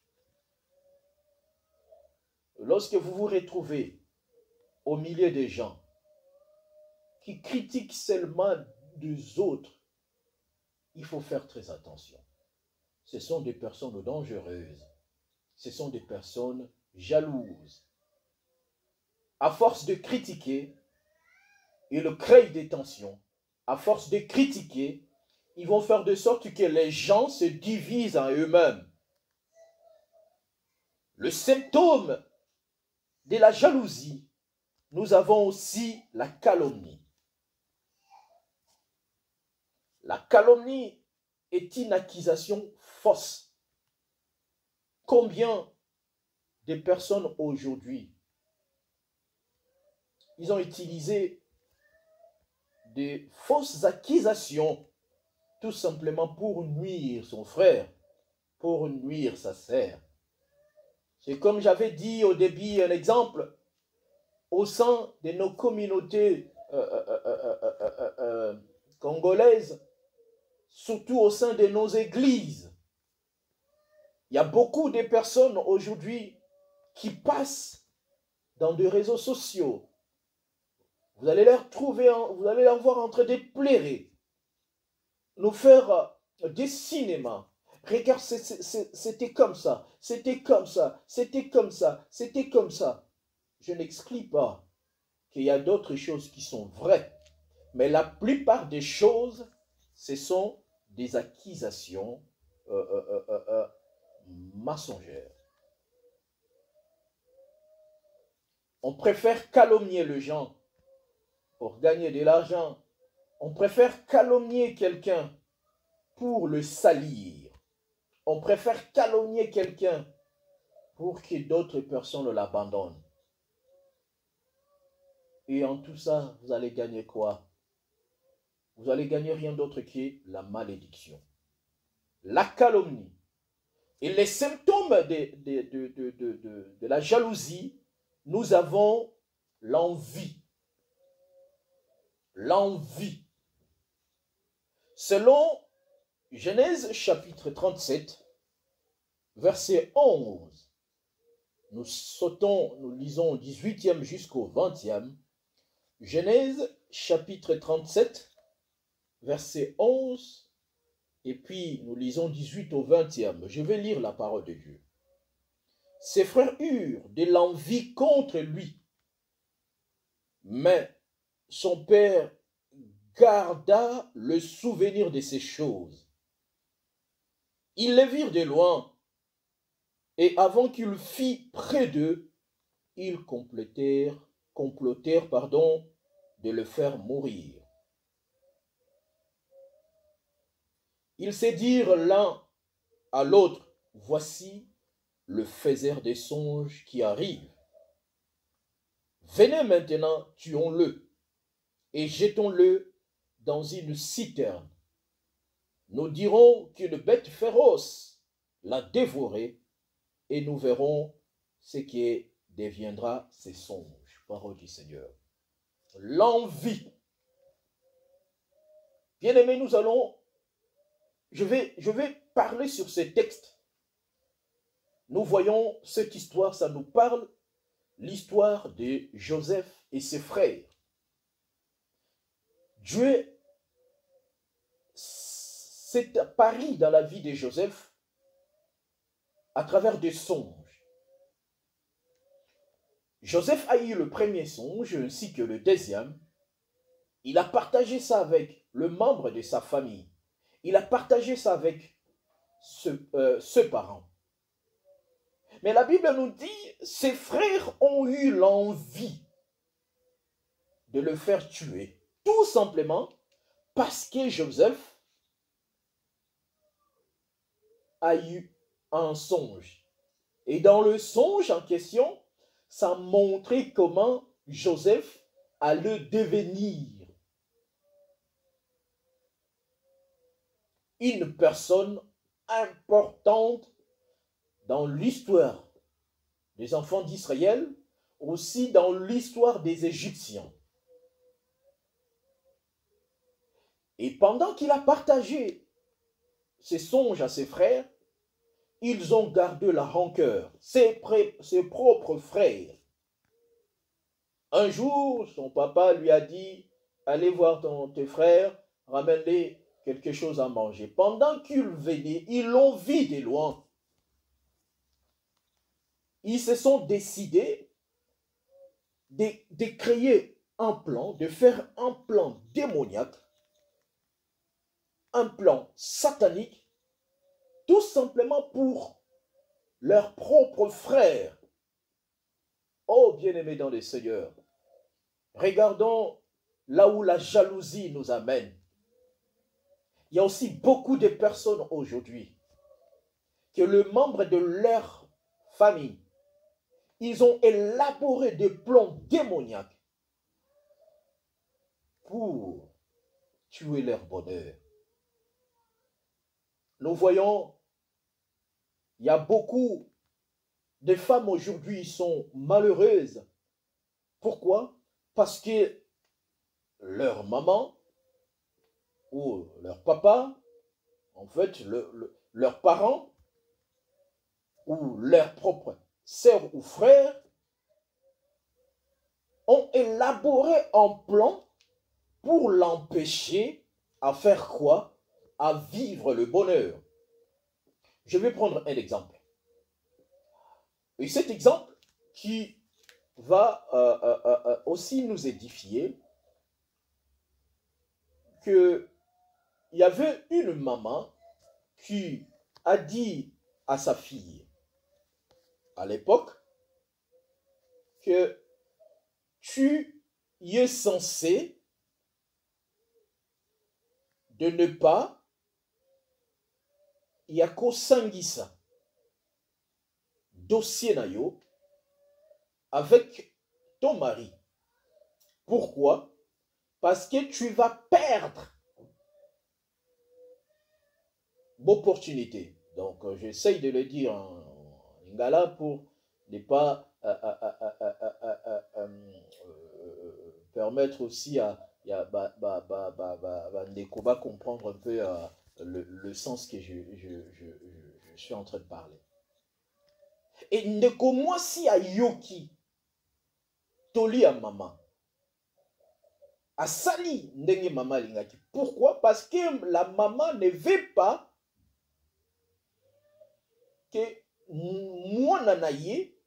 S1: Lorsque vous vous retrouvez au milieu des gens qui critiquent seulement des autres, il faut faire très attention. Ce sont des personnes dangereuses. Ce sont des personnes jalouses. À force de critiquer, ils créent des tensions. À force de critiquer, ils vont faire de sorte que les gens se divisent en eux-mêmes. Le symptôme de la jalousie, nous avons aussi la calomnie. La calomnie est une accusation fausse. Combien de personnes aujourd'hui, ils ont utilisé des fausses accusations tout simplement pour nuire son frère, pour nuire sa sœur. C'est comme j'avais dit au début, un exemple, au sein de nos communautés congolaises, surtout au sein de nos églises. Il y a beaucoup de personnes aujourd'hui qui passent dans des réseaux sociaux. Vous allez les retrouver, vous allez les voir en train de pleurer, nous faire des cinémas. Regarde, c'était comme ça, c'était comme ça, c'était comme ça, c'était comme ça. Je n'exclus pas qu'il y a d'autres choses qui sont vraies, mais la plupart des choses, ce sont des accusations mensongères. On préfère calomnier les gens pour gagner de l'argent. On préfère calomnier quelqu'un pour le salir. On préfère calomnier quelqu'un pour que d'autres personnes l'abandonnent. Et en tout ça, vous allez gagner quoi? Vous allez gagner rien d'autre que la malédiction, la calomnie. Et les symptômes de la jalousie, nous avons l'envie. L'envie. Selon Genèse chapitre 37, verset 11, nous lisons au 18e jusqu'au 20e. Genèse chapitre 37, verset 11, et puis nous lisons 18 au 20e. Je vais lire la parole de Dieu. Ses frères eurent de l'envie contre lui, mais son père garda le souvenir de ces choses. Ils les virent de loin, et avant qu'il fît près d'eux, ils complotèrent, de le faire mourir. Ils se dirent l'un à l'autre, voici le faiseur des songes qui arrive. Venez maintenant, tuons-le, et jetons-le dans une citerne. Nous dirons qu'une bête féroce l'a dévoré, et nous verrons ce qui deviendra ces songes. Parole du Seigneur. L'envie. Bien-aimés, je vais parler sur ces textes. Nous voyons cette histoire, ça nous parle, l'histoire de Joseph et ses frères. Dieu s'est apparu dans la vie de Joseph à travers des songes. Joseph a eu le premier songe ainsi que le deuxième. Il a partagé ça avec le membre de sa famille. Il a partagé ça avec ce parent. Mais la Bible nous dit, ses frères ont eu l'envie de le faire tuer. Tout simplement parce que Joseph a eu un songe. Et dans le songe en question, ça montrait comment Joseph allait devenir une personne importante dans l'histoire des enfants d'Israël, aussi dans l'histoire des Égyptiens. Et pendant qu'il a partagé ses songes à ses frères, ils ont gardé la rancœur, ses propres frères. Un jour, son papa lui a dit, allez voir tes frères, ramène-les quelque chose à manger. Pendant qu'ils venaient, ils l'ont vu de loin. Ils se sont décidés de créer un plan, de faire un plan démoniaque, un plan satanique, tout simplement pour leurs propres frères. Oh, bien-aimés dans le Seigneur, regardons là où la jalousie nous amène. Il y a aussi beaucoup de personnes aujourd'hui que le membre de leur famille, ils ont élaboré des plans démoniaques pour tuer leur bonheur. Nous voyons, il y a beaucoup de femmes aujourd'hui qui sont malheureuses. Pourquoi? Parce que leur maman ou leur papa, en fait, leurs parents ou leurs propres sœurs ou frères ont élaboré un plan pour l'empêcher à faire quoi? À vivre le bonheur. Je vais prendre un exemple. Et cet exemple qui va aussi nous édifier, qu'il y avait une maman qui a dit à sa fille, à l'époque, que tu es censé de ne pas yakosangisa dossier nayo avec ton mari. Pourquoi? Parce que tu vas perdre l'opportunité. Donc, j'essaye de le dire en lingala pour ne pas permettre aussi à Ndeko comprendre un peu le sens que je suis en train de parler. Et Ndeko mwasi a yoki toli a mama. Asali ndenge mama lingaki. Pourquoi? Parce que la maman ne veut pas que mwana na ye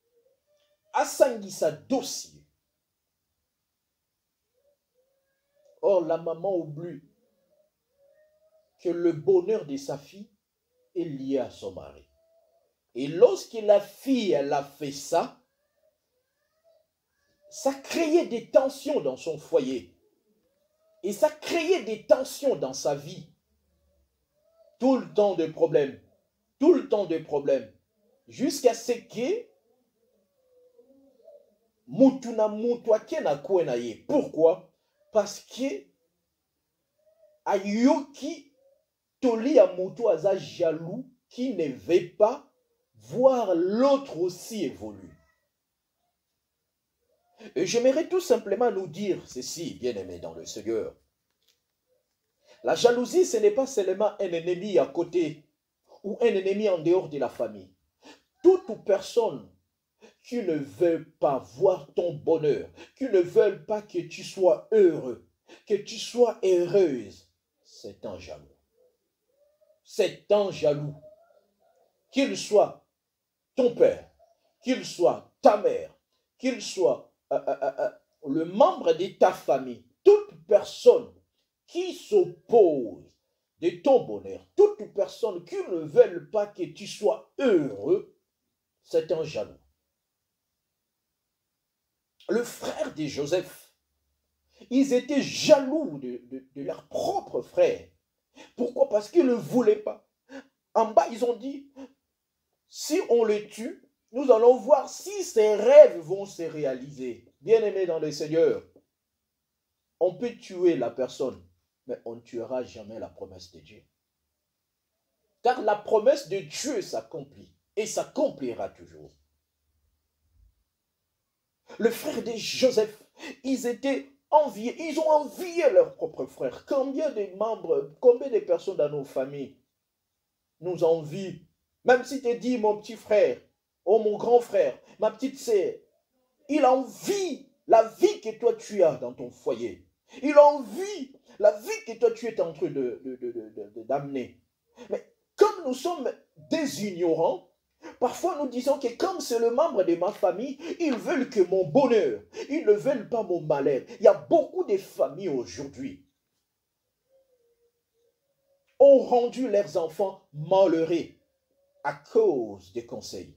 S1: asangisa dossier. Or, la maman oublie que le bonheur de sa fille est lié à son mari. Et lorsque la fille elle a fait ça, ça créait des tensions dans son foyer. Et ça créait des tensions dans sa vie. Tout le temps de problèmes. Tout le temps de problèmes. Jusqu'à ce que Mutuna Mutuake na kwe na ye. Pourquoi? Parce que Ayoki Toli a Mutu aza jaloux qui ne veut pas voir l'autre aussi évoluer. Et j'aimerais tout simplement nous dire ceci, bien-aimés dans le Seigneur. La jalousie, ce n'est pas seulement un ennemi à côté ou un ennemi en dehors de la famille. Toute personne qui ne veut pas voir ton bonheur, qui ne veut pas que tu sois heureux, que tu sois heureuse, c'est un jaloux. C'est un jaloux. Qu'il soit ton père, qu'il soit ta mère, qu'il soit le membre de ta famille, toute personne qui s'oppose de ton bonheur, toute personne qui ne veut pas que tu sois heureux, c'est un jaloux. Le frère de Joseph, ils étaient jaloux de leur propre frère. Pourquoi? Parce qu'ils ne voulaient pas. En bas, ils ont dit, si on le tue, nous allons voir si ses rêves vont se réaliser. Bien-aimés dans le Seigneur, on peut tuer la personne, mais on ne tuera jamais la promesse de Dieu. car la promesse de Dieu s'accomplit et s'accomplira toujours. Le frère de Joseph, ils étaient enviés, ils ont envié leur propre frère. Combien de membres, combien de personnes dans nos familles nous envient, même si tu dis mon petit frère, oh mon grand frère, ma petite sœur, il envie la vie que toi tu as dans ton foyer. Il envie la vie que toi tu es en train d'amener. Mais comme nous sommes des ignorants, parfois nous disons que comme c'est le membre de ma famille, ils veulent que mon bonheur, ils ne veulent pas mon malheur. Il y a beaucoup de familles aujourd'hui ont rendu leurs enfants malheureux à cause des conseils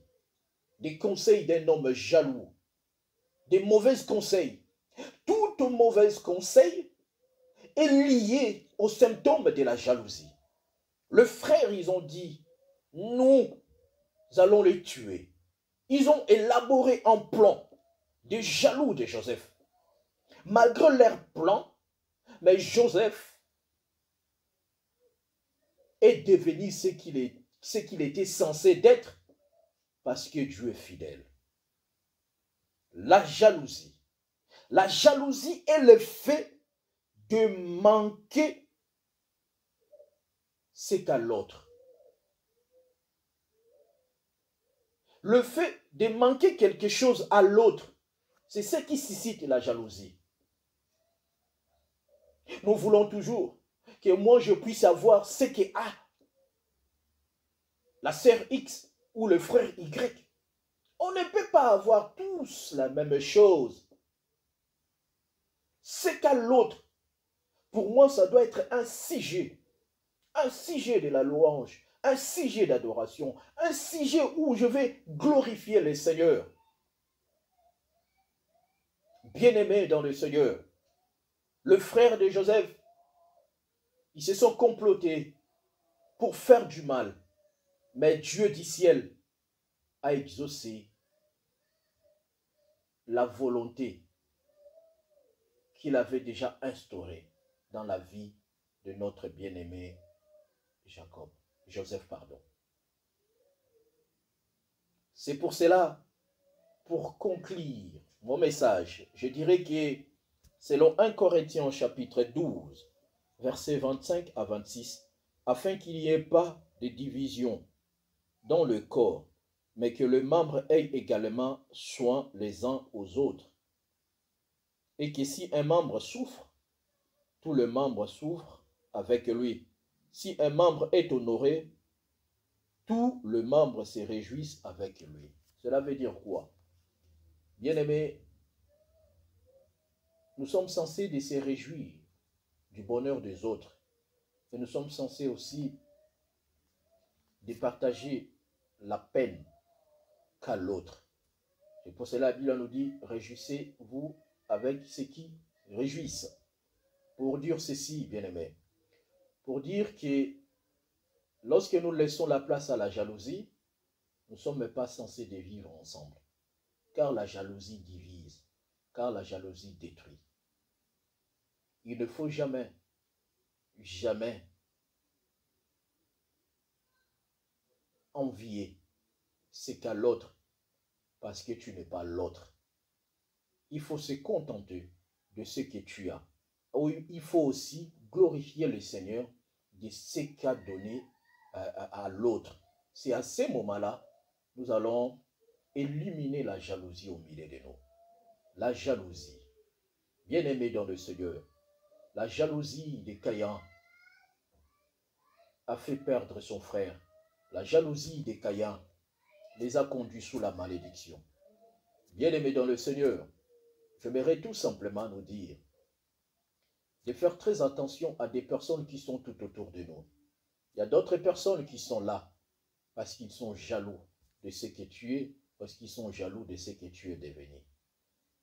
S1: d'un homme jaloux, des mauvais conseils. Tout mauvais conseil est lié aux symptômes de la jalousie. Le frère, ils ont dit, nous allons les tuer. Ils ont élaboré un plan des jaloux de Joseph. Malgré leur plan, mais Joseph est devenu ce qu'il était censé être parce que Dieu est fidèle. La jalousie. La jalousie est le fait de manquer ce qu'a l'autre. Le fait de manquer quelque chose à l'autre, c'est ce qui suscite la jalousie. Nous voulons toujours que moi je puisse avoir ce que a la sœur X ou le frère Y. On ne peut pas avoir tous la même chose. Ce qu'a l'autre, pour moi, ça doit être un sujet de la louange, un sujet d'adoration, un sujet où je vais glorifier le Seigneur. Bien-aimé dans le Seigneur, le frère de Joseph, ils se sont complotés pour faire du mal, mais Dieu du ciel a exaucé la volonté qu'il avait déjà instaurée dans la vie de notre bien-aimé Joseph. C'est pour cela, pour conclure mon message, je dirais que selon 1 Corinthiens chapitre 12, versets 25 à 26, afin qu'il n'y ait pas de division dans le corps, mais que les membres aient également soin les uns aux autres. Et que si un membre souffre, tout le membre souffre avec lui. Si un membre est honoré, tout le membre se réjouisse avec lui. Cela veut dire quoi? Bien-aimés, nous sommes censés de se réjouir du bonheur des autres. Et nous sommes censés aussi de partager la peine qu'à l'autre. Et pour cela, la Bible nous dit, réjouissez-vous avec ceux qui réjouissent. Pour dire ceci, bien-aimés, pour dire que lorsque nous laissons la place à la jalousie, nous ne sommes pas censés de vivre ensemble. Car la jalousie divise, car la jalousie détruit. Il ne faut jamais, jamais envier ce qu'a l'autre parce que tu n'es pas l'autre. Il faut se contenter de ce que tu as. Il faut aussi glorifier le Seigneur de ce qu'a donné à l'autre. C'est à ce moment-là, nous allons éliminer la jalousie au milieu de nous. La jalousie. Bien-aimé dans le Seigneur, la jalousie de Caïn a fait perdre son frère. La jalousie de Caïn les a conduits sous la malédiction. Bien-aimé dans le Seigneur, j'aimerais tout simplement nous dire de faire très attention à des personnes qui sont tout autour de nous. Il y a d'autres personnes qui sont là parce qu'ils sont jaloux de ce que tu es, parce qu'ils sont jaloux de ce que tu es devenu.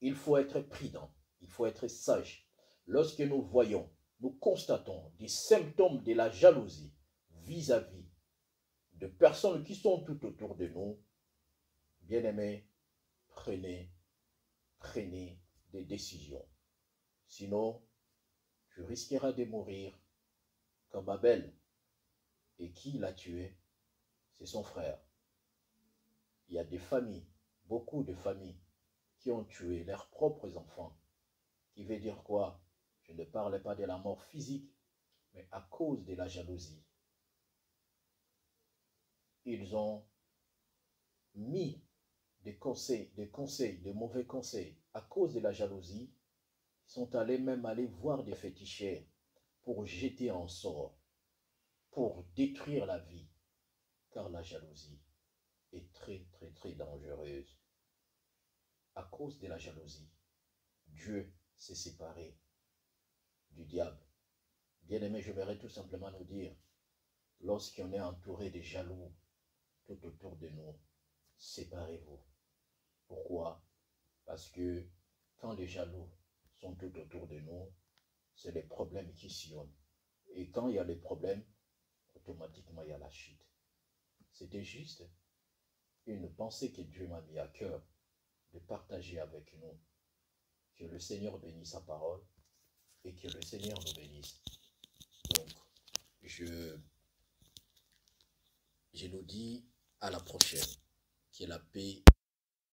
S1: Il faut être prudent, il faut être sage. Lorsque nous voyons, nous constatons des symptômes de la jalousie vis-à-vis de personnes qui sont tout autour de nous, bien-aimés, prenez des décisions. Sinon, tu risqueras de mourir comme Abel. Et qui l'a tué? C'est son frère. Il y a des familles, beaucoup de familles, qui ont tué leurs propres enfants. Qui veut dire quoi? Je ne parle pas de la mort physique, mais à cause de la jalousie. Ils ont mis des mauvais conseils à cause de la jalousie. Ils sont allés même aller voir des féticheurs pour jeter un sort, pour détruire la vie, car la jalousie est très très très dangereuse. À cause de la jalousie, Dieu s'est séparé du diable. Bien-aimé, j'aimerais tout simplement nous dire, lorsqu'on est entouré de jaloux tout autour de nous, séparez-vous. Pourquoi? Parce que quand les jaloux sont tout autour de nous, c'est les problèmes qui sillonnent. Et quand il y a les problèmes, automatiquement il y a la chute. C'était juste une pensée que Dieu m'a mis à cœur de partager avec nous. Que le Seigneur bénisse sa parole et que le Seigneur nous bénisse. Donc, je nous dis à la prochaine. Que la paix